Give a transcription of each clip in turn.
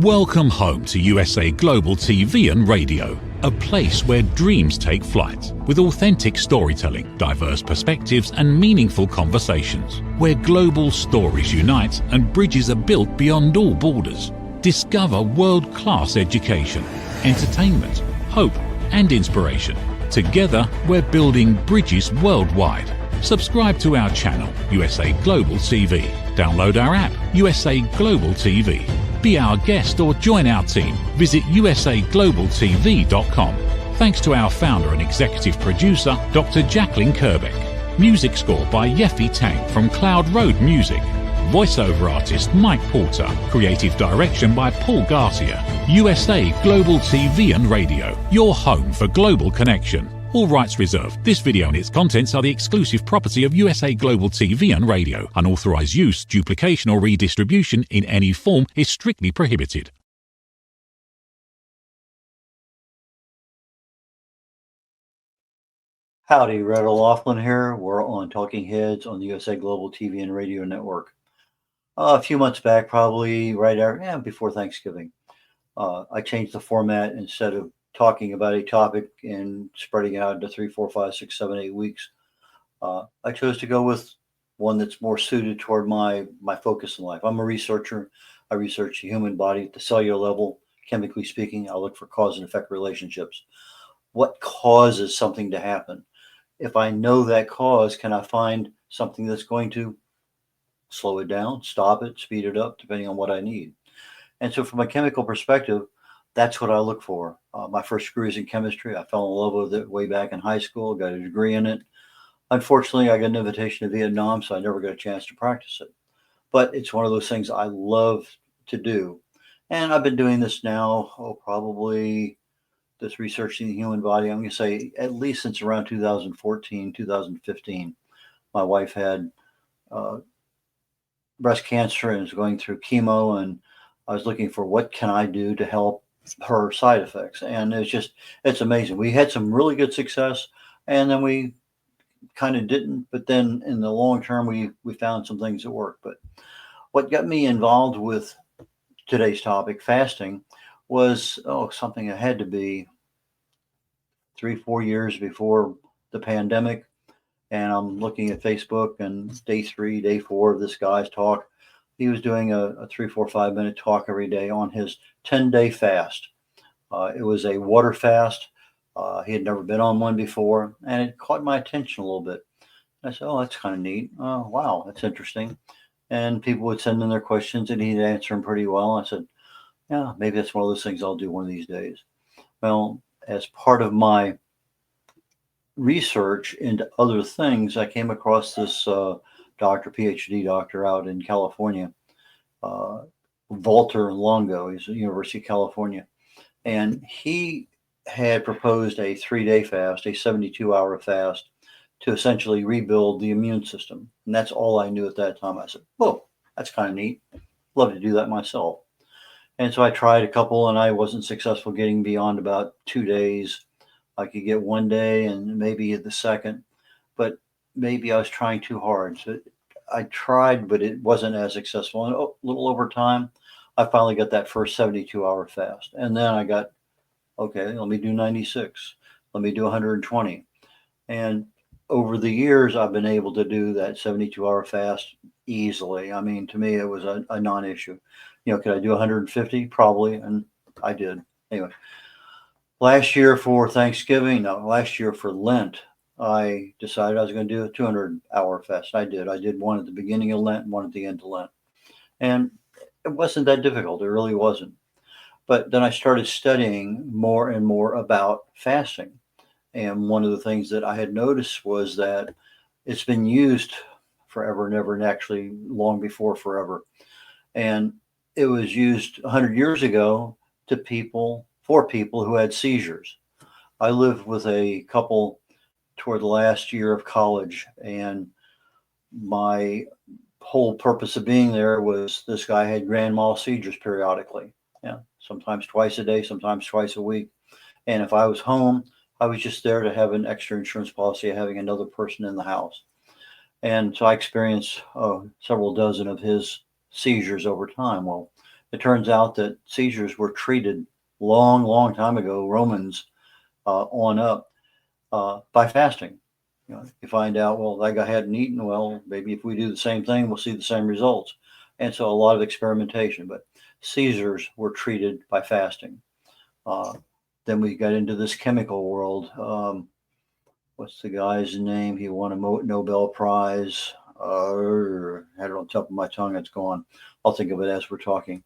Welcome home to USA Global TV and Radio, a place where dreams take flight, with authentic storytelling, diverse perspectives and meaningful conversations, where global stories unite and bridges are built beyond all borders. Discover world-class education, entertainment, hope and inspiration. Together, we're building bridges worldwide. Subscribe to our channel, USA Global TV. Download our app, USA Global TV. Be our guest or join our team. Visit usaglobaltv.com. Thanks to our founder and executive producer, Dr. Jacalyn Kerbeck. Music score by Yeffy Tang from Cloud Road Music. Voiceover artist Mike Porter. Creative direction by Paul Garcia. USA Global TV and Radio. Your home for global connection. All rights reserved. This video and its contents are the exclusive property of USA Global TV and Radio. Unauthorized use, duplication or redistribution in any form is strictly prohibited. Howdy, Red O'Loughlin here. We're on Talking Heads on the USA Global TV and Radio Network. A few months back, probably before Thanksgiving, I changed the format. Instead of talking about a topic and spreading it out into 3, 4, 5, 6, 7, 8 weeks, I chose to go with one that's more suited toward my focus in life. I'm a researcher. I research the human body at the cellular level. Chemically speaking, I look for cause and effect relationships. What causes something to happen? If I know that cause, can I find something that's going to slow it down, stop it, speed it up, depending on what I need? And so from a chemical perspective, that's what I look for. My first degree is in chemistry. I fell in love with it way back in high school, got a degree in it. Unfortunately, I got an invitation to Vietnam, so I never got a chance to practice it. But it's one of those things I love to do. And I've been doing this now, probably this researching the human body, I'm going to say at least since around 2014, 2015. My wife had breast cancer and was going through chemo, and I was looking for what can I do to help her side effects. And it's amazing. We had some really good success, and then we kind of didn't. But then in the long term, we found some things that work. But what got me involved with today's topic, fasting, was something that had to be 3, 4 years before the pandemic. And I'm looking at Facebook, and day 3, day 4 of this guy's talk, he was doing a 3, 4, 5-minute talk every day on his 10-day fast. It was a water fast. He had never been on one before, and it caught my attention a little bit. I said, that's kind of neat. Oh, wow, that's interesting. And people would send in their questions, and he'd answer them pretty well. I said, yeah, maybe that's one of those things I'll do one of these days. Well, as part of my research into other things, I came across this PhD doctor out in California, Walter Longo. He's at the University of California. And he had proposed a 3-day fast, a 72-hour fast, to essentially rebuild the immune system. And that's all I knew at that time. I said, whoa, that's kind of neat. Love to do that myself. And so I tried a couple, and I wasn't successful getting beyond about 2 days. I could get 1 day and maybe the second, but maybe I was trying too hard. So I tried, but it wasn't as successful. And a little over time, I finally got that first 72-hour fast. And then I got, okay, let me do 96. Let me do 120. And over the years, I've been able to do that 72-hour fast easily. I mean, to me, it was a non-issue. Could I do 150? Probably. And I did. Anyway, last year for Lent, I decided I was going to do a 200-hour fast. I did one at the beginning of Lent and one at the end of Lent. And it wasn't that difficult. It really wasn't. But then I started studying more and more about fasting. And one of the things that I had noticed was that it's been used forever and ever, and actually long before forever. And it was used 100 years ago for people who had seizures. I lived with a couple toward the last year of college, and my whole purpose of being there was this guy had grand mal seizures periodically. Yeah, sometimes twice a day, sometimes twice a week. And if I was home, I was just there to have an extra insurance policy of having another person in the house. And so I experienced several dozen of his seizures over time. Well, It turns out that seizures were treated long time ago, Romans on up, by fasting. You find out, well, that guy hadn't eaten. Well, maybe if we do the same thing, we'll see the same results. And so a lot of experimentation, but seizures were treated by fasting. Uh, then we got into this chemical world. What's the guy's name? He won a Nobel Prize. Had it on top of my tongue. It's gone. I'll think of it as we're talking.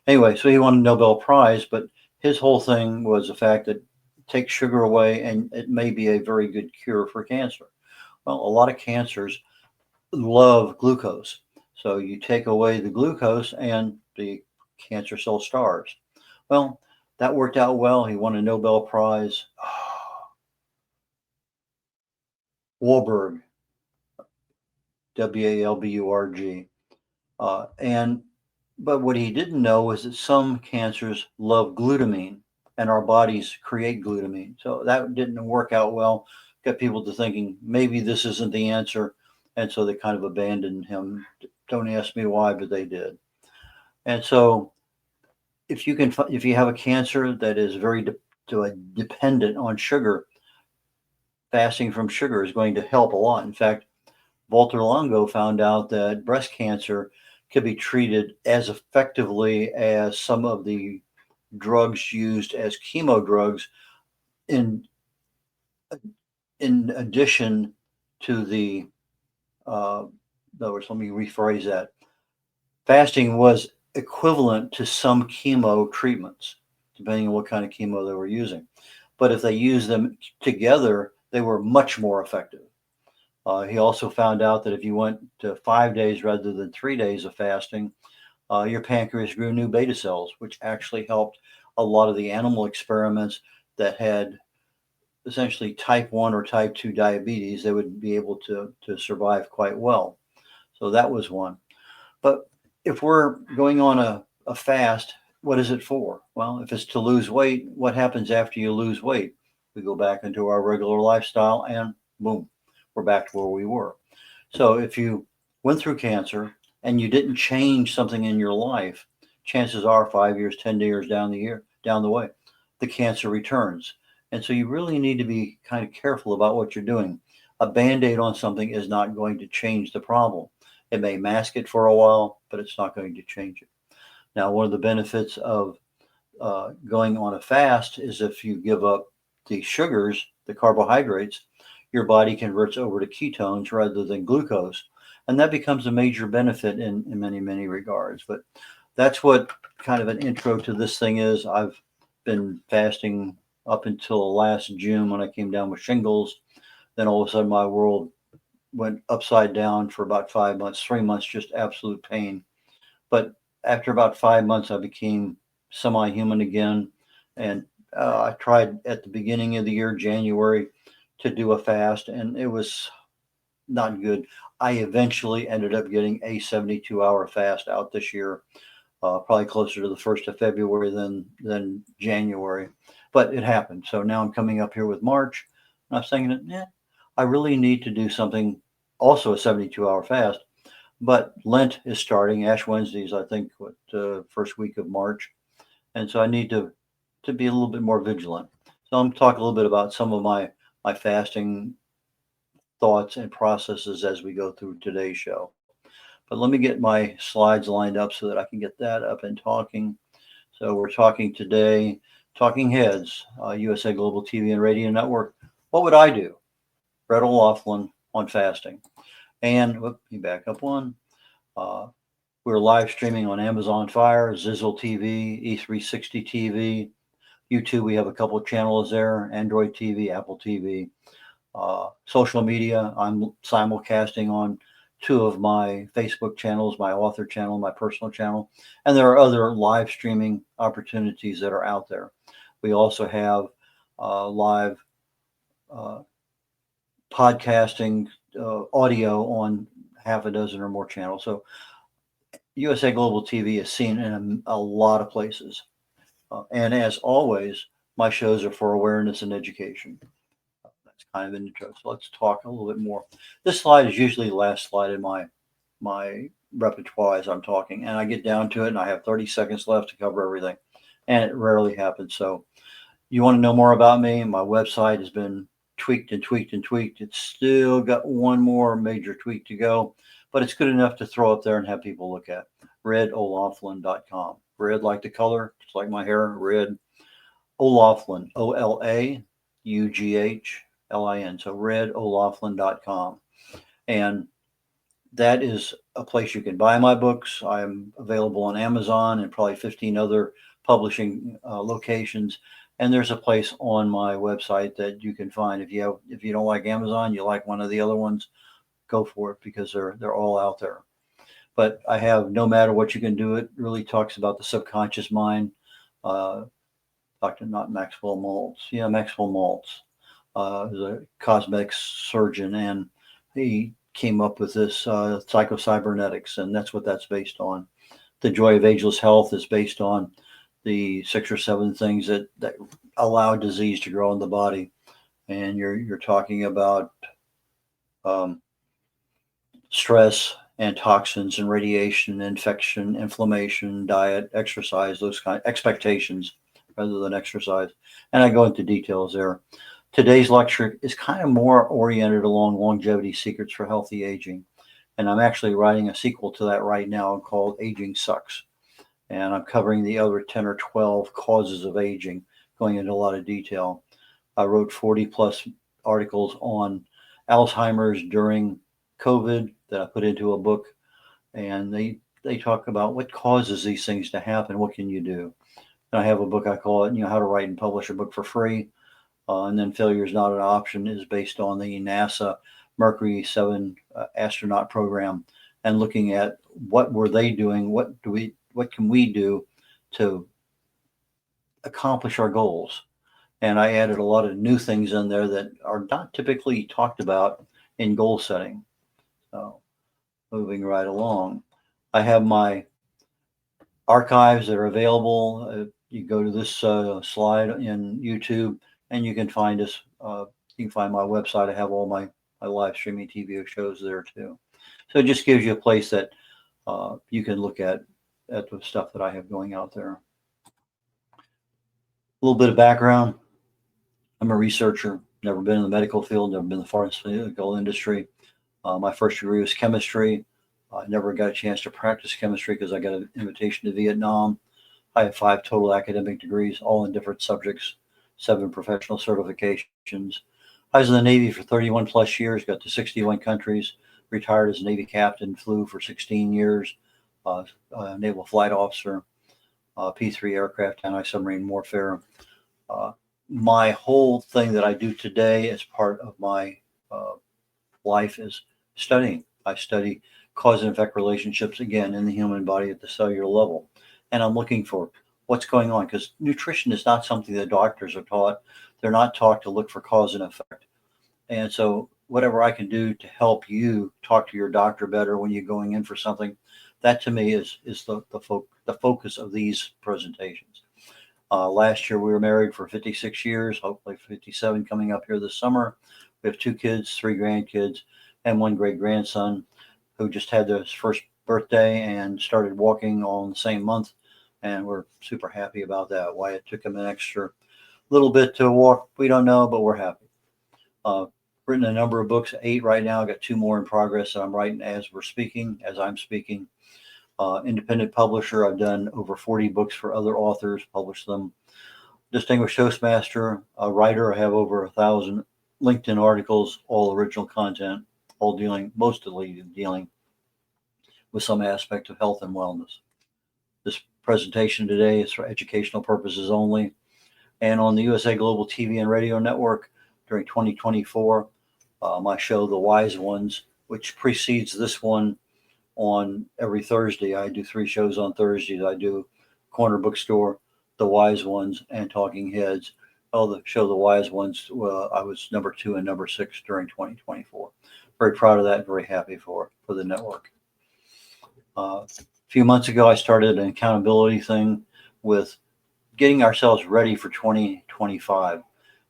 Anyway, so he won a Nobel Prize, but his whole thing was the fact that take sugar away and it may be a very good cure for cancer. Well, a lot of cancers love glucose. So you take away the glucose and the cancer cell starves. Well, that worked out well. He won a Nobel Prize. Wahlberg, Walburg. But what he didn't know is that some cancers love glutamine and our bodies create glutamine. So that didn't work out well. Got people to thinking maybe this isn't the answer. And so they kind of abandoned him. Don't ask me why, but they did. And so if you have a cancer that is very dependent on sugar, fasting from sugar is going to help a lot. In fact, Walter Longo found out that breast cancer could be treated as effectively as some of the drugs used as chemo drugs in addition to the in other words, let me rephrase that. Fasting was equivalent to some chemo treatments, depending on what kind of chemo they were using. But if they used them together, they were much more effective. He also found out that if you went to 5 days rather than 3 days of fasting, your pancreas grew new beta cells, which actually helped a lot of the animal experiments that had essentially type 1 or type 2 diabetes. They would be able to survive quite well. So that was one. But if we're going on a fast, what is it for? Well, if it's to lose weight, what happens after you lose weight? We go back into our regular lifestyle and boom, we're back to where we were. So if you went through cancer and you didn't change something in your life, chances are 5 years, 10 years down the way, the cancer returns. And so you really need to be kind of careful about what you're doing. A Band-Aid on something is not going to change the problem. It may mask it for a while, but it's not going to change it. Now, one of the benefits of going on a fast is if you give up the sugars, the carbohydrates, your body converts over to ketones rather than glucose. And that becomes a major benefit in many regards. But that's what kind of an intro to this thing is. I've been fasting up until last June when I came down with shingles. Then all of a sudden my world went upside down for about 5 months, 3 months, just absolute pain. But after about 5 months, I became semi-human again. And I tried at the beginning of the year, January, to do a fast, and it was not good. I eventually ended up getting a 72-hour fast out this year, probably closer to the 1st of February than January. But it happened. So now I'm coming up here with March, and I'm thinking, I really need to do something, also a 72-hour fast. But Lent is starting. Ash Wednesdays, I think, first week of March. And so I need to be a little bit more vigilant. So I'm talking a little bit about some of my fasting thoughts and processes as we go through today's show. But let me get my slides lined up so that I can get that up and talking. So we're talking today, Talking Heads, USA Global TV and Radio Network. What would I do? Brett O'Loughlin on fasting. And let me back up one. We're live streaming on Amazon Fire, Zizzle TV, E360 TV, YouTube. We have a couple of channels there, Android TV, Apple TV. Social media, I'm simulcasting on 2 of my Facebook channels, my author channel, my personal channel, and there are other live streaming opportunities that are out there. We also have live podcasting audio on half a dozen or more channels. So USA Global TV is seen in a lot of places. And as always, my shows are for awareness and education. That's kind of an intro. So let's talk a little bit more. This slide is usually the last slide in my repertoire as I'm talking, and I get down to it, and I have 30 seconds left to cover everything, and it rarely happens. So, you want to know more about me? My website has been tweaked and tweaked and tweaked. It's still got one more major tweak to go, but it's good enough to throw up there and have people look at. RedO'Laughlin.com. Red like the color, just like my hair. Red O'Laughlin, OLAUGHLIN. So RedO'Laughlin.com. And that is a place you can buy my books. I'm available on Amazon and probably 15 other publishing locations. And there's a place on my website that you can find. If you don't like Amazon, you like one of the other ones, go for it, because they're all out there. But I have No Matter What You Can Do. It really talks about the subconscious mind. Not Maxwell Maltz. Yeah, Maxwell Maltz is a cosmetic surgeon, and he came up with this psychocybernetics, and that's what that's based on. The Joy of Ageless Health is based on the 6 or 7 things that allow disease to grow in the body, and you're talking about stress and toxins and radiation, infection, inflammation, diet, exercise, those kind of expectations rather than exercise. And I go into details there. Today's lecture is kind of more oriented along longevity secrets for healthy aging. And I'm actually writing a sequel to that right now called Aging Sucks. And I'm covering the other 10 or 12 causes of aging, going into a lot of detail. I wrote 40 plus articles on Alzheimer's during COVID that I put into a book. And they talk about what causes these things to happen. What can you do? And I have a book, I call it, How to Write and Publish a Book for Free. And then Failure is Not an Option is based on the NASA Mercury 7 astronaut program, and looking at what were they doing, what can we do to accomplish our goals. And I added a lot of new things in there that are not typically talked about in goal setting. So moving right along, I have my archives that are available. You go to this slide in YouTube, and you can find us. You can find my website. I have all my live streaming TV shows there too. So it just gives you a place that you can look at the stuff that I have going out there. A little bit of background. I'm a researcher. Never been in the medical field. Never been in the pharmaceutical industry. My first degree was chemistry. I never got a chance to practice chemistry because I got an invitation to Vietnam. I have 5 total academic degrees, all in different subjects, 7 professional certifications. I was in the Navy for 31 plus years, got to 61 countries, retired as a Navy captain, flew for 16 years, naval flight officer, P-3 aircraft, anti-submarine warfare. My whole thing that I do today as part of my life is studying. I study cause and effect relationships, again, in the human body at the cellular level. And I'm looking for what's going on, because nutrition is not something that doctors are taught. They're not taught to look for cause and effect. And so whatever I can do to help you talk to your doctor better when you're going in for something, that to me is the focus of these presentations. Last year we were married for 56 years, hopefully 57 coming up here this summer. We have 2 kids, 3 grandkids, and 1 great grandson who just had his first birthday and started walking on the same month. And we're super happy about that. Why it took him an extra little bit to walk, we don't know, but we're happy. Written a number of books, 8 right now. I got 2 more in progress that I'm writing as I'm speaking. Independent publisher. I've done over 40 books for other authors, published them. Distinguished Toastmaster, a writer. I have over 1,000 LinkedIn articles, all original content, mostly dealing with some aspect of health and wellness. This presentation today is for educational purposes only. And on the USA Global TV and Radio Network during 2024, my show, The Wise Ones, which precedes this one on every Thursday. I do 3 shows on Thursdays. I do Corner Bookstore, The Wise Ones, and Talking Heads. The show, The Wise Ones, I was number 2 and number 6 during 2024. Very proud of that. Very happy for the network. A few months ago, I started an accountability thing with getting ourselves ready for 2025.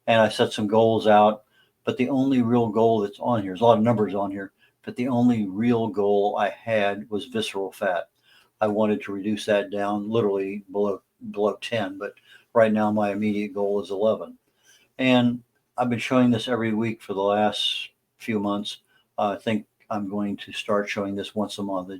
And I set some goals out, but the only real goal that's on here, there's a lot of numbers on here, but the only real goal I had was visceral fat. I wanted to reduce that down literally below 10, but right now my immediate goal is 11. And I've been showing this every week for the last few months. I think I'm going to start showing this once a month.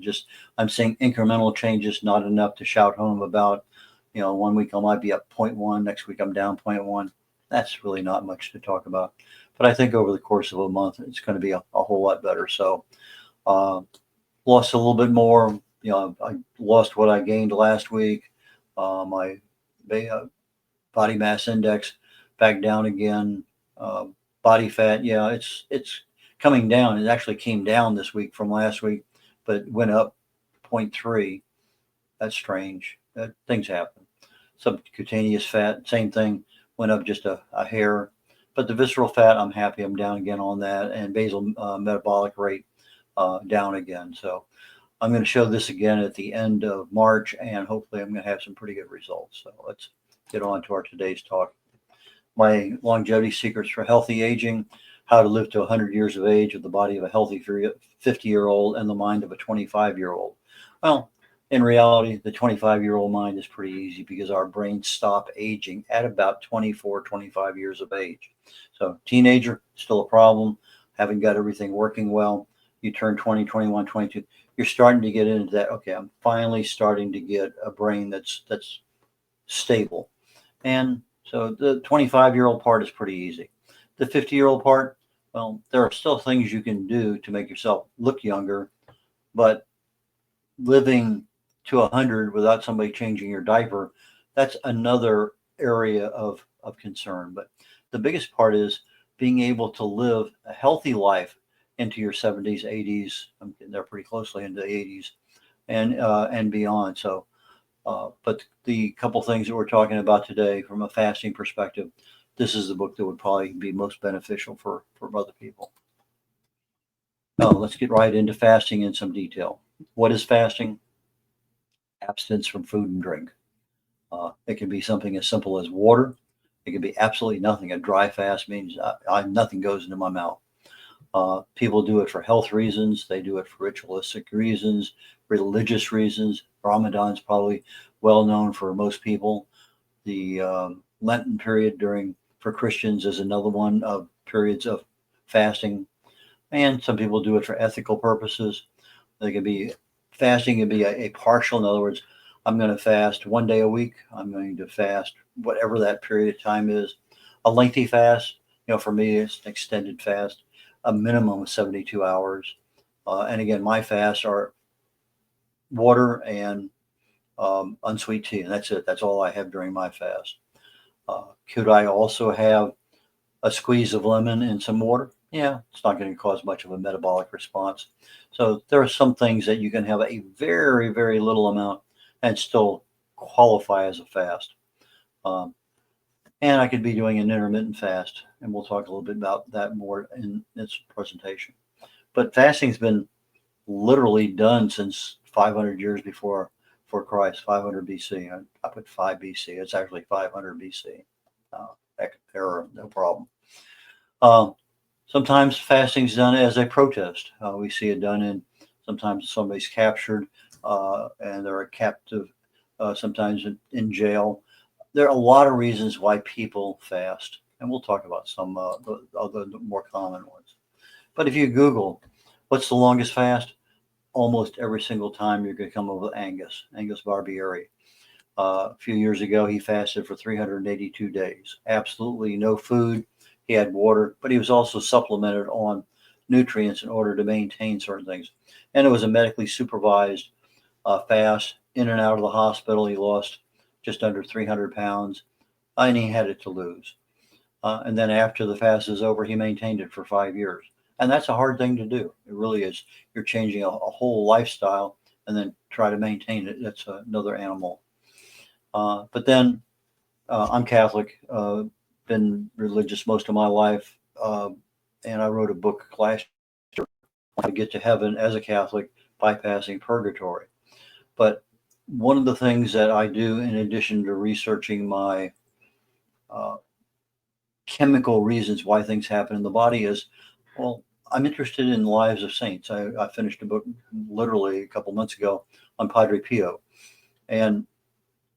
I'm seeing incremental changes, not enough to shout home about. One week I might be up zero point 0.1, next week I'm down 0.1. That's really not much to talk about. But I think over the course of a month, it's going to be a whole lot better. So, lost a little bit more. I lost what I gained last week. My body mass index back down again. Body fat, yeah, it's coming down. It actually came down this week from last week, but it went up 0.3. That's strange. Things happen. Subcutaneous fat, same thing, went up just a hair. But the visceral fat, I'm happy I'm down again on that, and basal metabolic rate down again. So I'm going to show this again at the end of March, and hopefully I'm going to have some pretty good results. So let's get on to our today's talk. My longevity secrets for healthy aging: how to live to 100 years of age with the body of a healthy 50-year-old and the mind of a 25-year-old. Well, in reality, the 25-year-old mind is pretty easy because our brains stop aging at about 24, 25 years of age. So teenager, still a problem, haven't got everything working well. You turn 20, 21, 22, you're starting to get into that, okay, I'm finally starting to get a brain that's stable. And so the 25-year-old part is pretty easy. The 50-year-old part, well, there are still things you can do to make yourself look younger, but living to 100 without somebody changing your diaper, that's another area of concern. But the biggest part is being able to live a healthy life into your 70s, 80s. I'm getting there pretty closely into the 80s and beyond. So, but the couple things that we're talking about today from a fasting perspective, this is the book that would probably be most beneficial for other people. Now, let's get right into fasting in some detail. What is fasting? Abstinence from food and drink. It can be something as simple as water. It can be absolutely nothing. A dry fast means nothing goes into my mouth. People do it for health reasons. They do it for ritualistic reasons, religious reasons. Ramadan's probably well known for most people. The Lenten period for Christians is another one of periods of fasting. And some people do it for ethical purposes. Fasting can be a partial. In other words, I'm going to fast one day a week. I'm going to fast whatever that period of time is. A lengthy fast, for me, it's an extended fast, a minimum of 72 hours. And again, my fasts are water and unsweet tea, and that's it. That's all I have during my fast. Could I also have a squeeze of lemon and some water? Yeah, it's not going to cause much of a metabolic response. So there are some things that you can have a very, very little amount and still qualify as a fast. And I could be doing an intermittent fast, and we'll talk a little bit about that more in this presentation. But fasting's been literally done since 500 years before Christ, 500 BC. I put 5 BC. It's actually 500 BC. Error, no problem. Sometimes fasting is done as a protest. We see it done sometimes somebody's captured and they're a captive, sometimes in jail. There are a lot of reasons why people fast, and we'll talk about some the other more common ones. But if you Google what's the longest fast, almost every single time you're going to come up with Angus Barbieri. A few years ago, he fasted for 382 days. Absolutely no food. He had water, but he was also supplemented on nutrients in order to maintain certain things. And it was a medically supervised fast. In and out of the hospital, he lost just under 300 pounds, and he had it to lose. And then after the fast is over, he maintained it for 5 years. And that's a hard thing to do. It really is. You're changing a whole lifestyle and then try to maintain it. That's another animal. But then I'm Catholic, been religious most of my life. And I wrote a book last year, How to Get to Heaven as a Catholic, Bypassing Purgatory. But one of the things that I do, in addition to researching my chemical reasons why things happen in the body, is, well, I'm interested in lives of saints. I finished a book literally a couple months ago on Padre Pio, and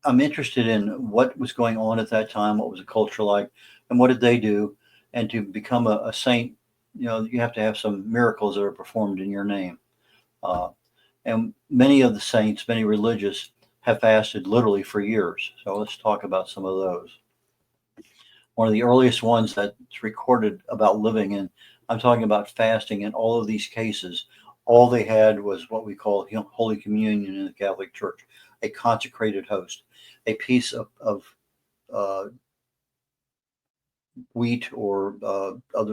I'm interested in what was going on at that time, what was the culture like, and what did they do. And to become a saint, you have to have some miracles that are performed in your name. Uh, and many of the saints, many religious, have fasted literally for years. So let's talk about some of those. One of the earliest ones that's recorded about living, and I'm talking about fasting in all of these cases. All they had was what we call Holy Communion in the Catholic Church, a consecrated host, a piece of uh, wheat or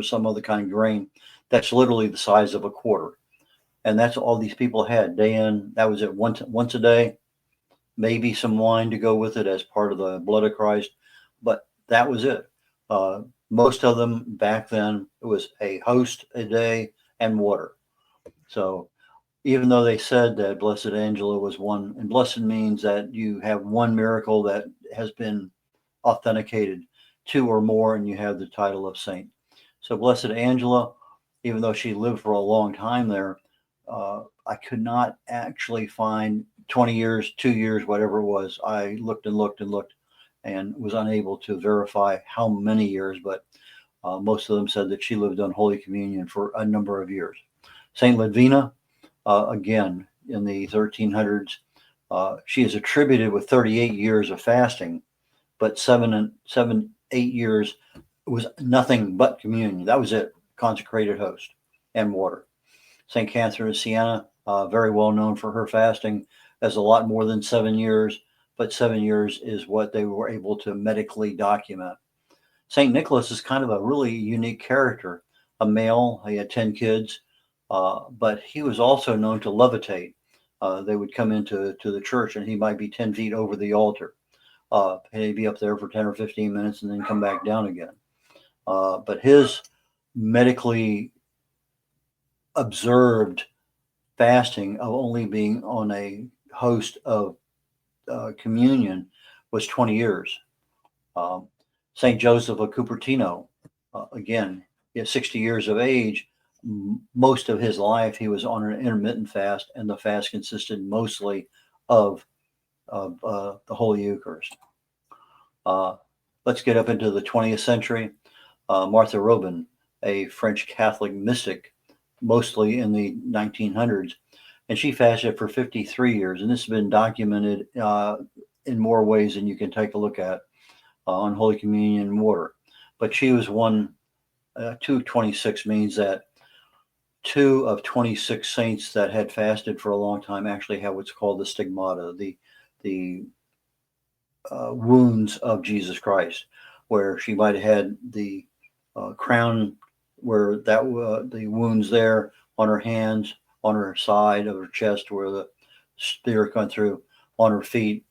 some other kind of grain that's literally the size of a quarter. And that's all these people had day in. That was it, once a day, maybe some wine to go with it as part of the blood of Christ, but that was it. Most of them back then, it was a host a day and water. So even though they said that Blessed Angela was one, and blessed means that you have one miracle that has been authenticated, two or more, and you have the title of saint. So Blessed Angela, even though she lived for a long time there, I could not actually find 20 years, 2 years, whatever it was. I looked and looked and looked and was unable to verify how many years, but most of them said that she lived on Holy Communion for a number of years. Saint Ludvina, again, in the 1300s, she is attributed with 38 years of fasting, but 8 years was nothing but communion. That was it, consecrated host and water. St. Catherine of Siena, very well known for her fasting, has a lot more than 7 years, but 7 years is what they were able to medically document. St. Nicholas is kind of a really unique character, a male. He had 10 kids, but he was also known to levitate. They would come into the church and he might be 10 feet over the altar. And he'd be up there for 10 or 15 minutes and then come back down again. But his medically observed fasting of only being on a host of communion was 20 years. St. Joseph of Cupertino, again, at 60 years of age, most of his life he was on an intermittent fast, and the fast consisted mostly of the Holy Eucharist. Let's get up into the 20th century. Martha Robin, a French Catholic mystic, mostly in the 1900s, and she fasted for 53 years. And this has been documented in more ways than you can take a look at on Holy Communion and water. But she was 226 means that 2 of 26 saints that had fasted for a long time actually have what's called the stigmata, the wounds of Jesus Christ, where she might have had the crown, where the wounds there on her hands, on her side of her chest, where the spear went through, on her feet.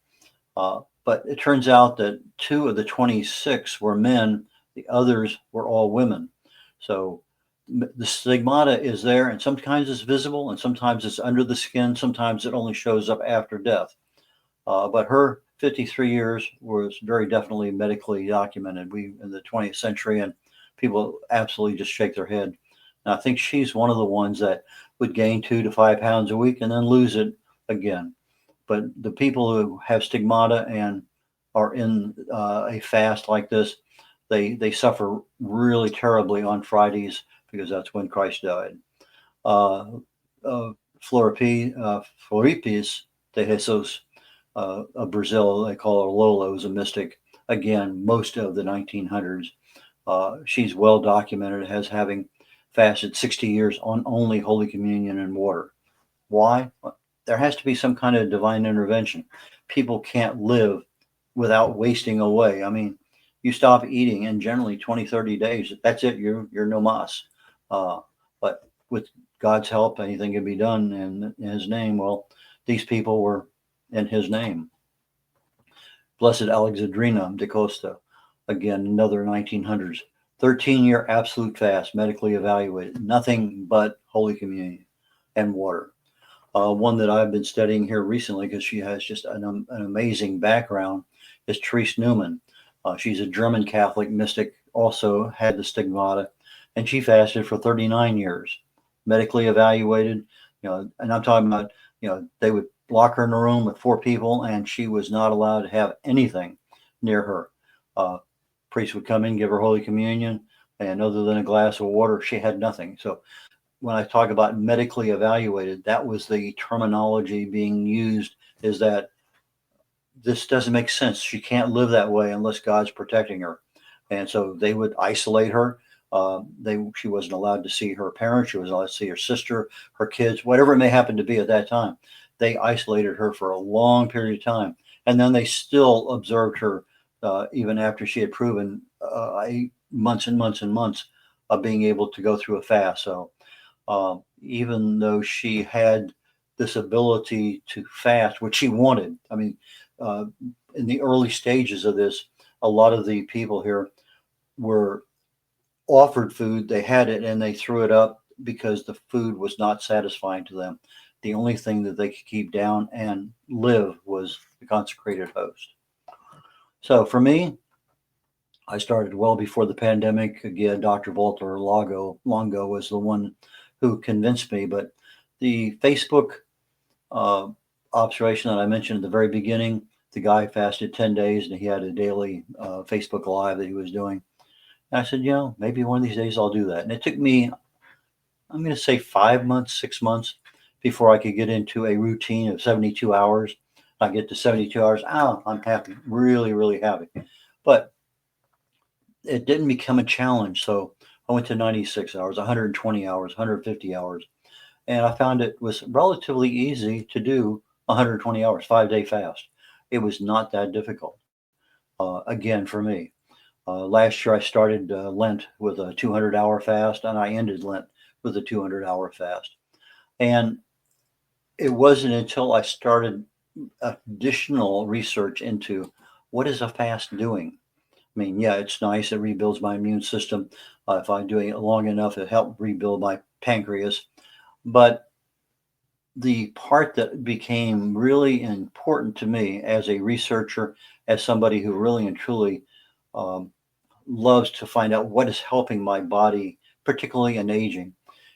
But it turns out that 2 of the 26 were men, the others were all women. So the stigmata is there, and sometimes it's visible, and sometimes it's under the skin. Sometimes it only shows up after death. But her 53 years was very definitely medically documented. We in the 20th century, and people absolutely just shake their head. And I think she's one of the ones that would gain 2 to 5 pounds a week and then lose it again. But the people who have stigmata and are in a fast like this, they suffer really terribly on Fridays, because that's when Christ died. Floripes de Jesus of Brazil, they call her Lola, was a mystic. Again, most of the 1900s. She's well documented as having fasted 60 years on only Holy Communion and water. Why? There has to be some kind of divine intervention. People can't live without wasting away. I mean, you stop eating and generally 20, 30 days, that's it. You're no mas. But with God's help, anything can be done in his name. Well, these people were in his name. Blessed Alexandrina de Costa, again, another 1900s, 13-year absolute fast, medically evaluated, nothing but Holy Communion and water. One that I've been studying here recently, because she has just an amazing background, is Therese Neumann. She's a German Catholic mystic, also had the stigmata, and she fasted for 39 years, medically evaluated. And I'm talking about, they would lock her in a room with 4 people, and she was not allowed to have anything near her. Priest would come in, give her Holy Communion, and other than a glass of water, she had nothing. So when I talk about medically evaluated, that was the terminology being used, is that this doesn't make sense. She can't live that way unless God's protecting her. And so they would isolate her. She wasn't allowed to see her parents. She wasn't allowed to see her sister, her kids, whatever it may happen to be at that time. They isolated her for a long period of time. And then they still observed her even after she had proven months and months and months of being able to go through a fast. So even though she had this ability to fast, which she wanted, I mean, in the early stages of this, a lot of the people here were offered food, they had it, and they threw it up because the food was not satisfying to them. The only thing that they could keep down and live was the consecrated host. So for me, I started well before the pandemic. Again, Dr. Walter Longo was the one who convinced me. But the Facebook observation that I mentioned at the very beginning, the guy fasted 10 days and he had a daily Facebook Live that he was doing. And I said, maybe one of these days I'll do that. And it took me, I'm going to say 5 months, 6 months before I could get into a routine of 72 hours. I get to 72 hours. I'm happy, really, really happy. But it didn't become a challenge. So I went to 96 hours, 120 hours, 150 hours. And I found it was relatively easy to do 120 hours, 5-day fast. It was not that difficult, again, for me. Last year, I started Lent with a 200-hour fast, and I ended Lent with a 200-hour fast. And it wasn't until I started additional research into what is a fast doing. I mean, yeah, it's nice. It rebuilds my immune system. If I'm doing it long enough, it helped rebuild my pancreas. But the part that became really important to me as a researcher, as somebody who really and truly loves to find out what is helping my body, particularly in aging,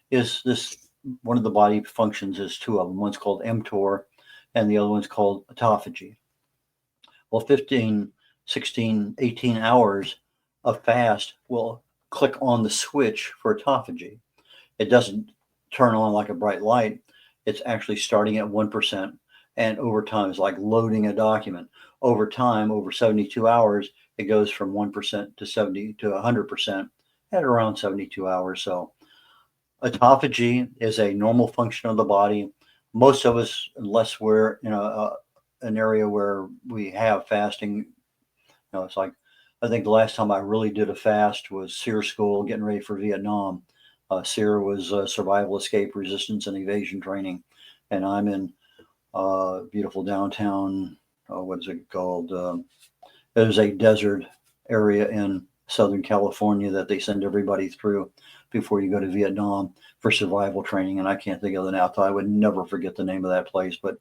is this. One of the body functions is 2 of them. One's called mTOR and the other one's called autophagy. Well, 15, 16, 18 hours of fast will click on the switch for autophagy. It doesn't turn on like a bright light. It's actually starting at 1%. And over time, it's like loading a document. Over time, over 72 hours, it goes from 1% to 70 to 100% at around 72 hours. So autophagy is a normal function of the body. Most of us, unless we're in an area where we have fasting, it's like, I think the last time I really did a fast was SEER school, getting ready for Vietnam. SEER was survival, escape, resistance, and evasion training. And I'm in beautiful downtown, what is it called? There's a desert area in Southern California that they send everybody through before you go to Vietnam for survival training. And I can't think of it now. I would never forget the name of that place. But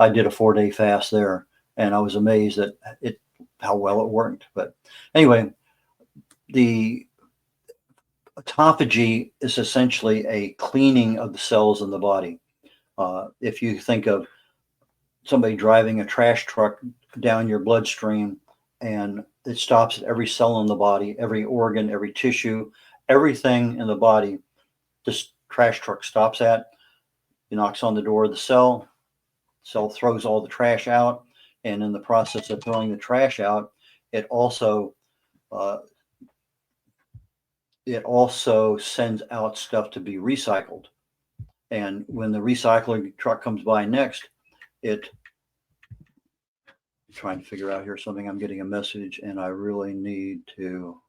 I did a 4-day fast there, and I was amazed at how well it worked. But anyway, the autophagy is essentially a cleaning of the cells in the body. If you think of somebody driving a trash truck down your bloodstream, and it stops at every cell in the body, every organ, every tissue, everything in the body, this trash truck stops at. He knocks on the door of the cell throws all the trash out, and in the process of throwing the trash out, it also sends out stuff to be recycled. And when the recycling truck comes by next, trying to figure out here something. I'm getting a message, and I really need to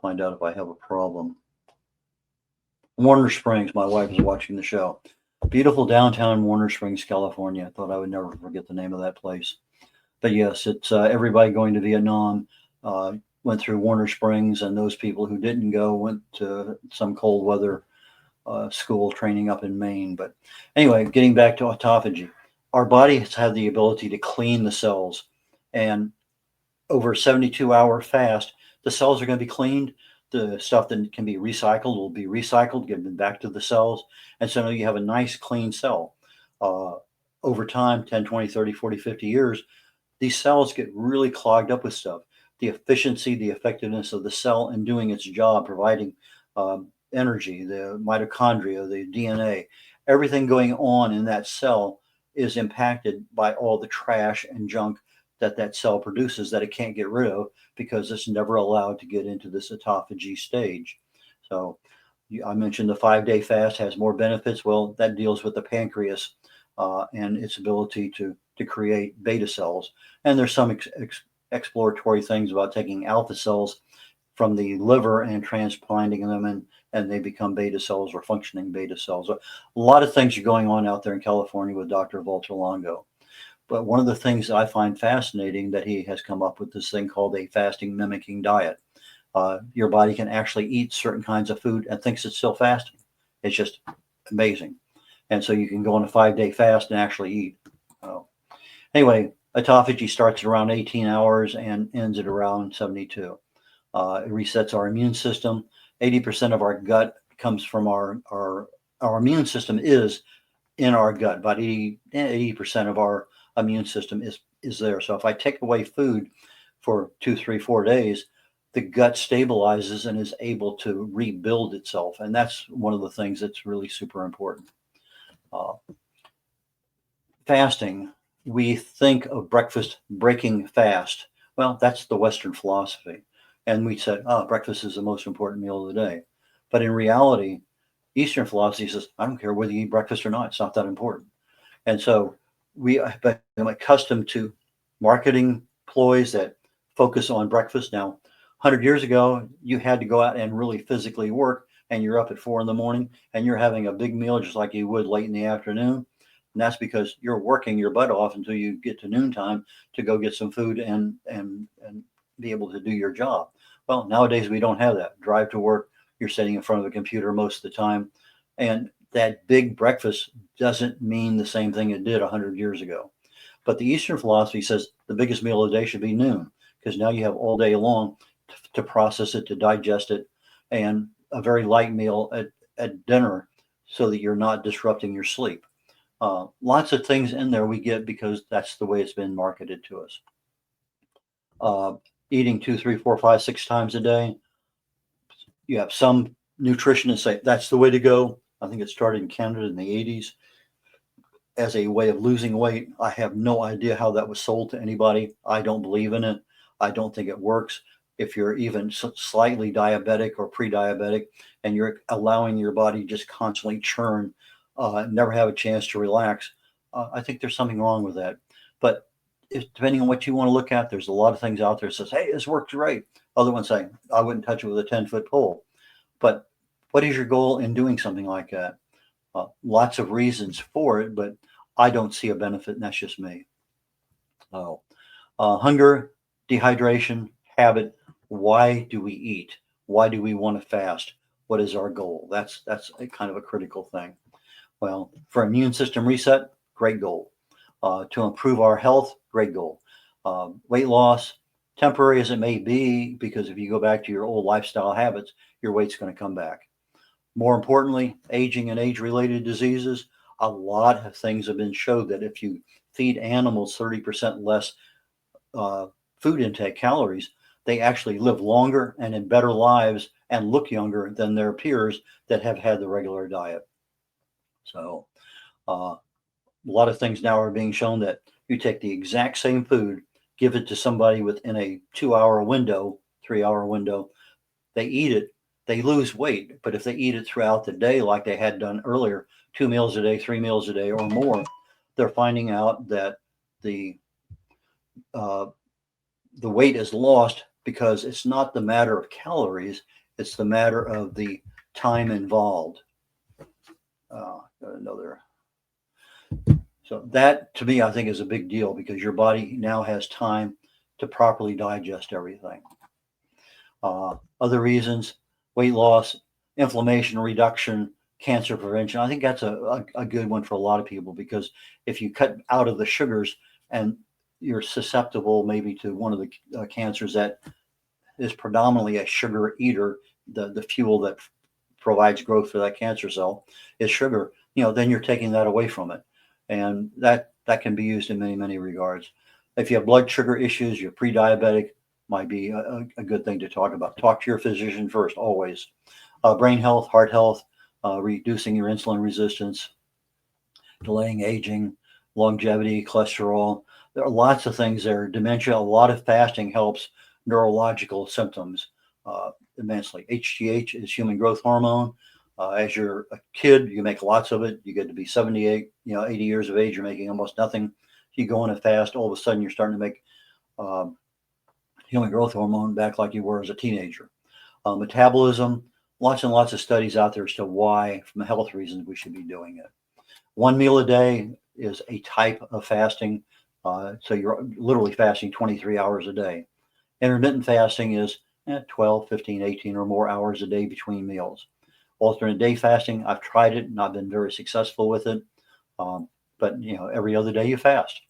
find out if I have a problem. Warner Springs, my wife is watching the show. Beautiful downtown Warner Springs, California. I thought I would never forget the name of that place. But yes, it's everybody going to Vietnam went through Warner Springs, and those people who didn't go went to some cold weather school training up in Maine. But anyway, getting back to autophagy, our body has had the ability to clean the cells, and over a 72-hour fast, the cells are going to be cleaned. The stuff that can be recycled will be recycled, given back to the cells. And so now you have a nice clean cell. Over time, 10, 20, 30, 40, 50 years, these cells get really clogged up with stuff. The efficiency, the effectiveness of the cell in doing its job, providing energy, the mitochondria, the DNA, everything going on in that cell is impacted by all the trash and junk that cell produces that it can't get rid of because it's never allowed to get into this autophagy stage. So I mentioned the 5-day fast has more benefits. Well, that deals with the pancreas and its ability to create beta cells. And there's some exploratory things about taking alpha cells from the liver and transplanting them and they become beta cells or functioning beta cells. A lot of things are going on out there in California with Dr. Walter Longo. But one of the things that I find fascinating that he has come up with this thing called a fasting mimicking diet. Your body can actually eat certain kinds of food and thinks it's still fasting. It's just amazing. And so you can go on a 5-day fast and actually eat. Anyway, autophagy starts at around 18 hours and ends at around 72. It resets our immune system. 80% of our gut comes from our immune system is in our gut. About 80% of our immune system is there. So if I take away food for 2, 3, 4 days, the gut stabilizes and is able to rebuild itself. And that's one of the things that's really super important. Fasting, we think of breakfast breaking fast. Well, that's the Western philosophy. And we said, breakfast is the most important meal of the day. But in reality, Eastern philosophy says, I don't care whether you eat breakfast or not. It's not that important. And so we have become accustomed to marketing ploys that focus on breakfast. Now, 100 years ago, you had to go out and really physically work, and you're up at 4 a.m. and you're having a big meal just like you would late in the afternoon. And that's because you're working your butt off until you get to noontime to go get some food and be able to do your job. Well, nowadays we don't have that. Drive to work, you're sitting in front of a computer most of the time. And that big breakfast doesn't mean the same thing it did 100 years ago. But the Eastern philosophy says the biggest meal of the day should be noon, because now you have all day long to process it, to digest it, and a very light meal at dinner so that you're not disrupting your sleep. Lots of things in there we get because that's the way it's been marketed to us. Eating 2, 3, 4, 5, 6 times a day. You have some nutritionists say that's the way to go. I think it started in Canada in the 80s as a way of losing weight. I have no idea how that was sold to anybody. I don't believe in it. I don't think it works. If you're even slightly diabetic or pre-diabetic and you're allowing your body just constantly churn, never have a chance to relax, I think there's something wrong with that. But depending on what you want to look at, there's a lot of things out there that says, hey, this works great. Other ones say, I wouldn't touch it with a 10-foot pole. But what is your goal in doing something like that? Lots of reasons for it, but I don't see a benefit, and that's just me. Hunger, dehydration, habit. Why do we eat? Why do we want to fast? What is our goal? That's a kind of a critical thing. Well, for immune system reset, great goal. To improve our health, great goal. Weight loss, temporary as it may be, because if you go back to your old lifestyle habits, your weight's going to come back. More importantly, aging and age-related diseases, a lot of things have been shown that if you feed animals 30% less food intake, calories, they actually live longer and in better lives and look younger than their peers that have had the regular diet. So a lot of things now are being shown that you take the exact same food, give it to somebody within a 2-hour window, 3-hour window, they eat it, they lose weight. But if they eat it throughout the day, like they had done earlier, 2 meals a day, 3 meals a day or more, they're finding out that the weight is lost because it's not the matter of calories, it's the matter of the time involved. Got another. So that, to me, I think is a big deal because your body now has time to properly digest everything. Other reasons, weight loss, inflammation reduction, cancer prevention. I think that's a good one for a lot of people because if you cut out of the sugars and you're susceptible maybe to one of the cancers that is predominantly a sugar eater, the fuel that provides growth for that cancer cell is sugar, then you're taking that away from it. And that can be used in many, many regards. If you have blood sugar issues, you're pre-diabetic, might be a good thing to talk about. Talk to your physician first, always. Brain health, heart health, reducing your insulin resistance, delaying aging, longevity, cholesterol. There are lots of things there. Dementia, a lot of fasting helps neurological symptoms immensely. HGH is human growth hormone. As you're a kid, you make lots of it. You get to be 78, 80 years of age, you're making almost nothing. You go on a fast, all of a sudden you're starting to make human growth hormone back like you were as a teenager. Metabolism, lots and lots of studies out there as to why, from health reasons, we should be doing it. 1 meal a day is a type of fasting. So you're literally fasting 23 hours a day. Intermittent fasting is 12, 15, 18 or more hours a day between meals. Alternate day fasting, I've tried it and I've been very successful with it. But every other day you fast.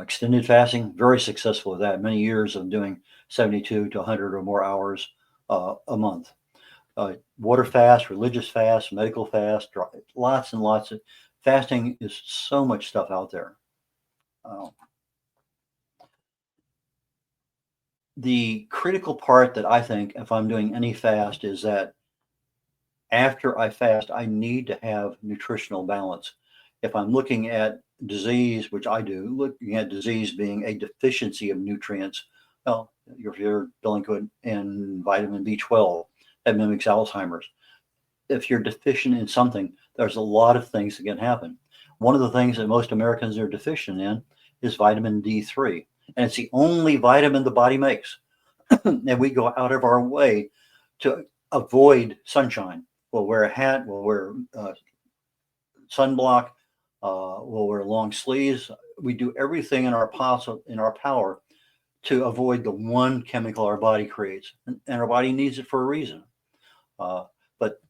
Extended fasting, very successful with that. Many years of doing 72 to 100 or more hours a month. Water fast, religious fast, medical fast, lots and lots of fasting. Is so much stuff out there. The critical part that I think, if I'm doing any fast, is that after I fast, I need to have nutritional balance. If I'm looking at disease, which I do, looking at disease being a deficiency of nutrients, well, if you're delinquent in vitamin B12, that mimics Alzheimer's. If you're deficient in something, there's a lot of things that can happen. One of the things that most Americans are deficient in is vitamin D3. And it's the only vitamin the body makes. And we go out of our way to avoid sunshine. We'll wear a hat, we'll wear sunblock, we'll wear long sleeves. We do everything in our power to avoid the one chemical our body creates. And our body needs it for a reason. But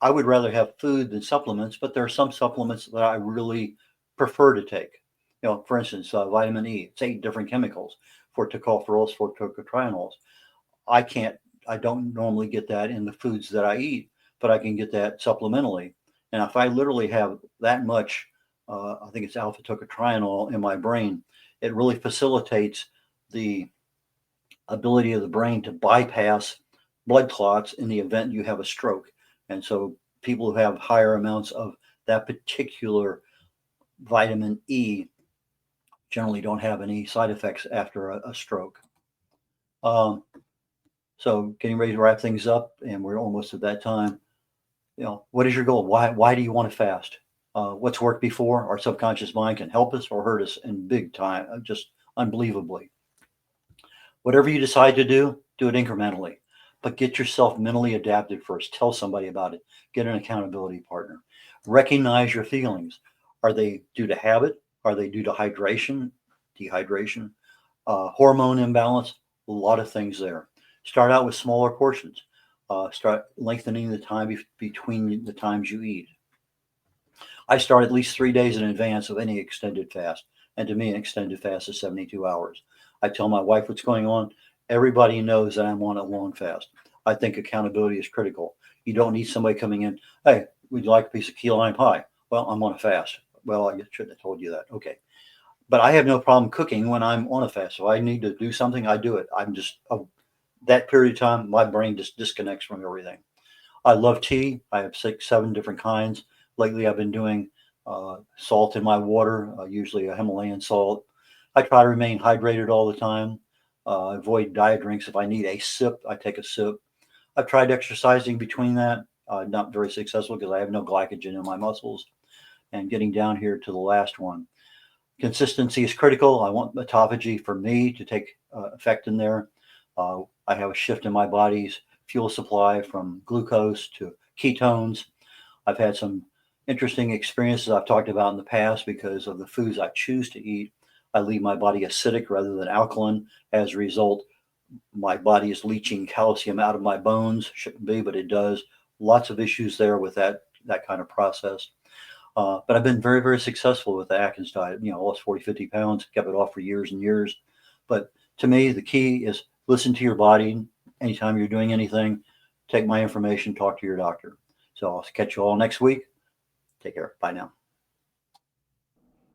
I would rather have food than supplements, but there are some supplements that I really prefer to take. For instance, vitamin E, it's 8 different chemicals for tocopherols, for tocotrienols. I don't normally get that in the foods that I eat, but I can get that supplementally. And if I literally have that much, I think it's alpha tocotrienol in my brain, it really facilitates the ability of the brain to bypass blood clots in the event you have a stroke. And so people who have higher amounts of that particular vitamin E generally don't have any side effects after a stroke. So getting ready to wrap things up, and we're almost at that time. What is your goal? Why do you want to fast? What's worked before? Our subconscious mind can help us or hurt us in big time, just unbelievably. Whatever you decide to do it incrementally, but get yourself mentally adapted first. Tell somebody about it. Get an accountability partner. Recognize your feelings. Are they due to habit? Are they due to dehydration, hormone imbalance? A lot of things there. Start out with smaller portions. Start lengthening the time between the times you eat. I start at least 3 days in advance of any extended fast. And to me, an extended fast is 72 hours. I tell my wife what's going on. Everybody knows that I'm on a long fast. I think accountability is critical. You don't need somebody coming in, hey, would you like a piece of key lime pie? Well, I'm on a fast. Well, I shouldn't have told you that. Okay. But I have no problem cooking when I'm on a fast. So I need to do something, I do it. I'm just, that period of time, my brain just disconnects from everything. I love tea. I have 6, 7 different kinds. Lately, I've been doing salt in my water, usually a Himalayan salt. I try to remain hydrated all the time. Avoid diet drinks. If I need a sip, I take a sip. I've tried exercising between that. Not very successful because I have no glycogen in my muscles. And getting down here to the last one. Consistency is critical. I want autophagy for me to take effect in there. I have a shift in my body's fuel supply from glucose to ketones. I've had some interesting experiences I've talked about in the past because of the foods I choose to eat. I leave my body acidic rather than alkaline. As a result, my body is leaching calcium out of my bones. Shouldn't be, but it does. Lots of issues there with that kind of process. But I've been very, very successful with the Atkins diet. Lost 40, 50 pounds, kept it off for years and years. But to me, the key is listen to your body anytime you're doing anything. Take my information, talk to your doctor. So I'll catch you all next week. Take care. Bye now.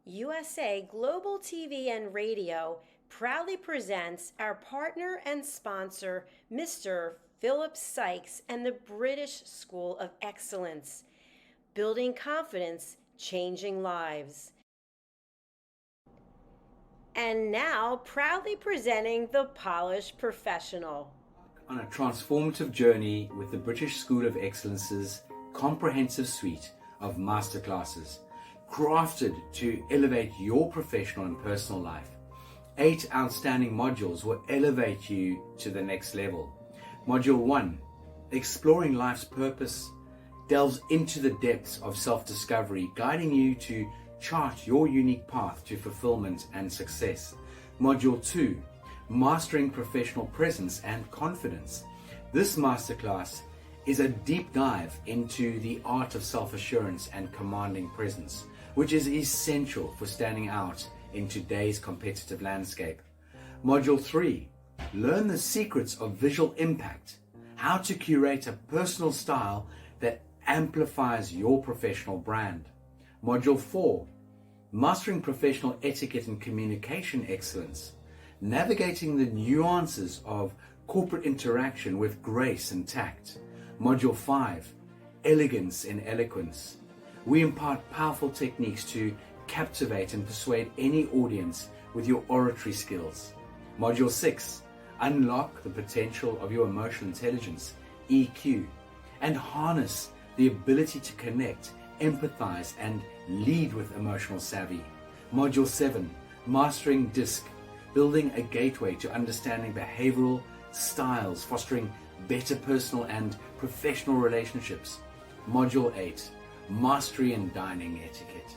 USA Global TV and Radio proudly presents our partner and sponsor, Mr. Philip Sykes and the British School of Excellence. Building confidence, changing lives. And now, proudly presenting the Polished Professional. On a transformative journey with the British School of Excellence's comprehensive suite of masterclasses, crafted to elevate your professional and personal life. 8 outstanding modules will elevate you to the next level. Module 1, Exploring Life's Purpose, delves into the depths of self-discovery, guiding you to chart your unique path to fulfillment and success. Module 2, Mastering Professional Presence and Confidence. This masterclass is a deep dive into the art of self-assurance and commanding presence, which is essential for standing out in today's competitive landscape. Module 3, Learn the Secrets of Visual Impact, how to curate a personal style that amplifies your professional brand. Module 4, Mastering Professional Etiquette and Communication Excellence, navigating the nuances of corporate interaction with grace and tact. Module 5, Elegance in Eloquence. We impart powerful techniques to captivate and persuade any audience with your oratory skills. Module 6, Unlock the potential of your emotional intelligence, EQ, and harness the ability to connect, empathize, and lead with emotional savvy. Module 7, Mastering DISC, building a gateway to understanding behavioral styles, fostering better personal and professional relationships. Module 8, Mastery in Dining Etiquette,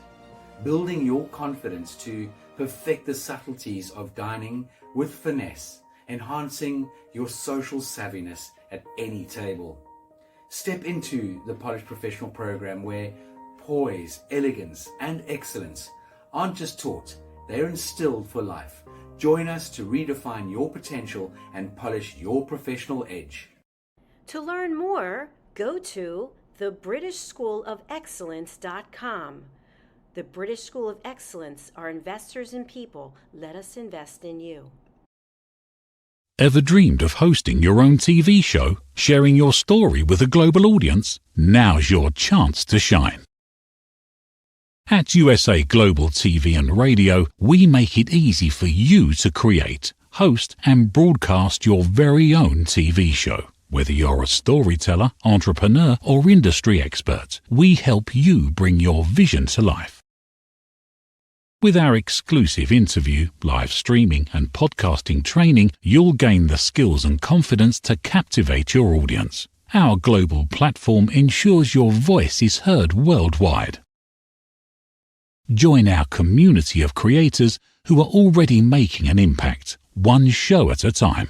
building your confidence to perfect the subtleties of dining with finesse, enhancing your social savviness at any table. Step into the Polished Professional program where poise, elegance, and excellence aren't just taught, they're instilled for life. Join us to redefine your potential and polish your professional edge. To learn more, go to thebritishschoolofexcellence.com. The British School of Excellence are investors in people. Let us invest in you. Ever dreamed of hosting your own TV show, sharing your story with a global audience? Now's your chance to shine. At USA Global TV and Radio, we make it easy for you to create, host, and broadcast your very own TV show. Whether you're a storyteller, entrepreneur, or industry expert, we help you bring your vision to life. With our exclusive interview, live streaming, and podcasting training, you'll gain the skills and confidence to captivate your audience. Our global platform ensures your voice is heard worldwide. Join our community of creators who are already making an impact, one show at a time.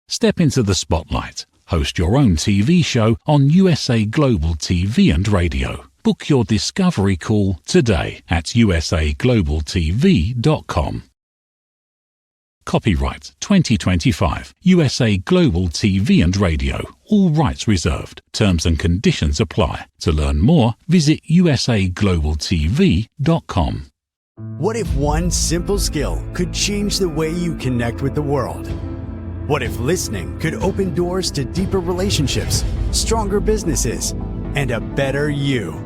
Step into the spotlight. Host your own TV show on USA Global TV and Radio. Book your discovery call today at usaglobaltv.com. Copyright 2025 USA Global TV and Radio. All rights reserved. Terms and conditions apply. To learn more, visit usaglobaltv.com. What if one simple skill could change the way you connect with the world? What if listening could open doors to deeper relationships, stronger businesses, and a better you?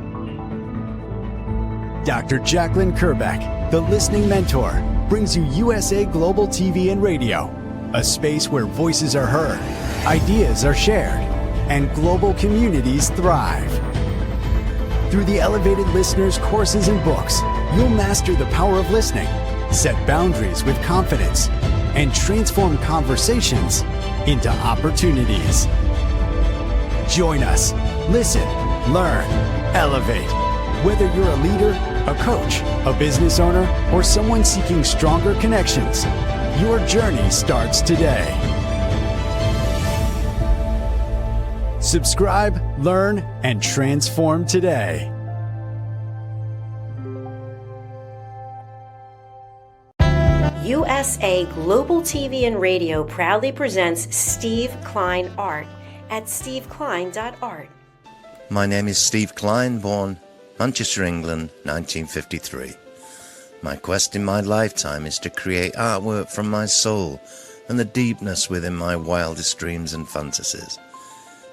Dr. Jacalyn Kerbeck, the Listening Mentor, brings you USA Global TV and Radio, a space where voices are heard, ideas are shared, and global communities thrive. Through the elevated listeners' courses and books, you'll master the power of listening, set boundaries with confidence, and transform conversations into opportunities. Join us. Listen, learn, elevate. Whether you're a leader, a coach, a business owner, or someone seeking stronger connections, your journey starts today. Subscribe, learn, and transform today. USA USA Global TV and Radio proudly presents Steve Klein Art at steveklein.art. My name is Steve Klein, born Manchester, England, 1953. My quest in my lifetime is to create artwork from my soul and the deepness within my wildest dreams and fantasies.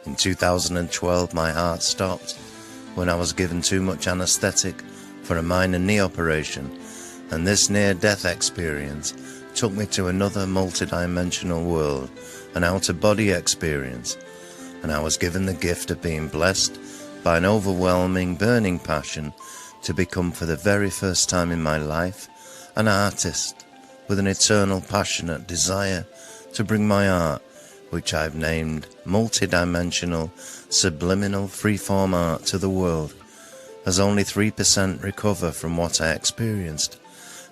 In 2012, my heart stopped when I was given too much anesthetic for a minor knee operation, and this near-death experience took me to another multi-dimensional world, an out-of-body experience, and I was given the gift of being blessed by an overwhelming, burning passion to become, for the very first time in my life, an artist with an eternal, passionate desire to bring my art, which I've named multi-dimensional, subliminal, freeform art, to the world, as only 3% recover from what I experienced,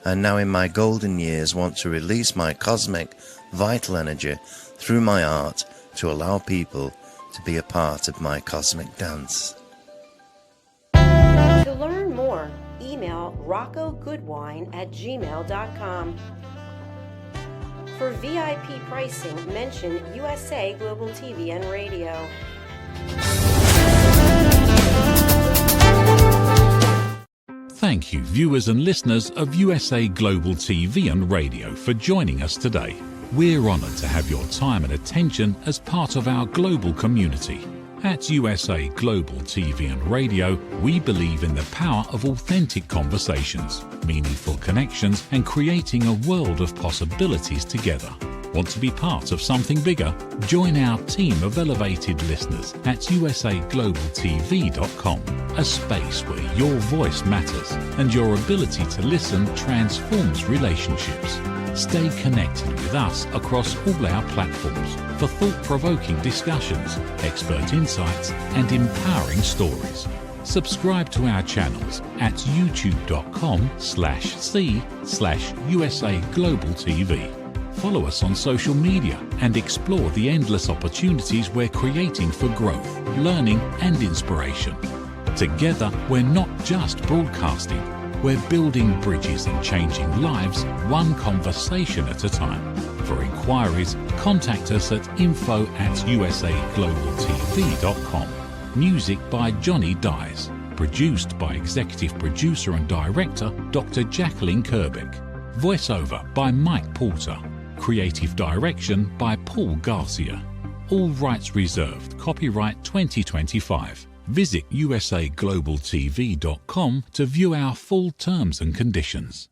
and now in my golden years want to release my cosmic, vital energy through my art to allow people to be a part of my cosmic dance. To learn more, email roccogoodwine@gmail.com. For VIP pricing, mention USA Global TV and Radio. Thank you, viewers and listeners of USA Global TV and Radio, for joining us today. We're honoured to have your time and attention as part of our global community. At USA Global TV and Radio, we believe in the power of authentic conversations, meaningful connections, and creating a world of possibilities together. Want to be part of something bigger? Join our team of elevated listeners at usaglobaltv.com, a space where your voice matters and your ability to listen transforms relationships. Stay connected with us across all our platforms for thought-provoking discussions, expert insights, and empowering stories. Subscribe to our channels at youtube.com/c/USA Global TV. Follow us on social media and explore the endless opportunities we're creating for growth, learning, and inspiration. Together, we're not just broadcasting, we're building bridges and changing lives one conversation at a time. For inquiries, contact us at info@usaglobaltv.com. Music by Johnny Dies. Produced by Executive Producer and Director Dr. Jacalyn Kerbeck. Voiceover by Mike Porter. Creative Direction by Paul Garcia. All rights reserved. Copyright 2025. Visit usaglobaltv.com to view our full terms and conditions.